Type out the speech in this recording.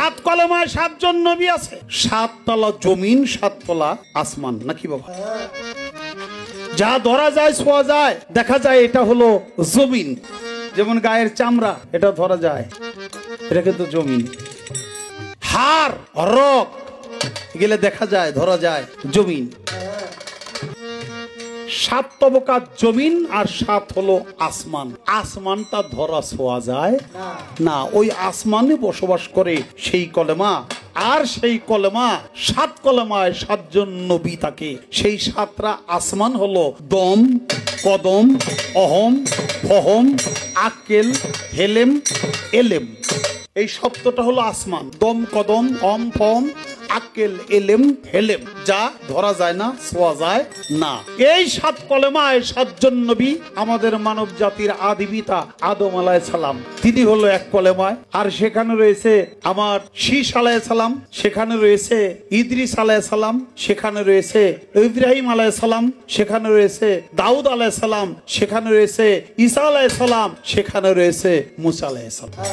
সাত কলেমায় সাতজন নবী আছে, সাততলা জমিন সাততলা আসমান, নাকি বাবা? যা ধরা যায় ছোঁয়া যায় দেখা যায় এটা হলো জমিন, যেমন গায়ের চামড়া এটা ধরা যায়, এটা কিন্তু জমিন। হাড় রক গেলে দেখা যায় ধরা যায় জমিন। সাত তবকা জমিন আর সাত হলো আসমান। আসমানটা ধরা ছোঁয়া যায় না, ওই আসমানে বসবাস করে সেই কলেমা। আর সেই কলেমা সাত কলেমায় সাতজন নবী থাকে। সেই সাতটা আসমান হলো দম, কদম, অহম, ফহম, আক্কেল, হেলেম, এলেম। এই শব্দটা হলো আসমান। দম, কদম, অম, ফম, আক্কেল, এলেম, হেলেম, যা ধরা যায় না, ছোঁয়া যায় না। এই সাত কলেমায় সাতজন নবী। আমাদের মানব জাতির আদি পিতা আদম আলাইহিস সালাম, তিনি হলো এক কলেমায়। আর সেখানে রয়েছে আমার শীষ আলাইহিস সালাম, সেখানে রয়েছে ইদ্রিস আলাইহিস সালাম, সেখানে রয়েছে ইব্রাহিম আলাইহিস সালাম, সেখানে রয়েছে দাউদ আলাইহিস সালাম, সেখানে রয়েছে ঈসা আলাইহিস সালাম, সেখানে রয়েছে মুসা আলাইহিস সালাম।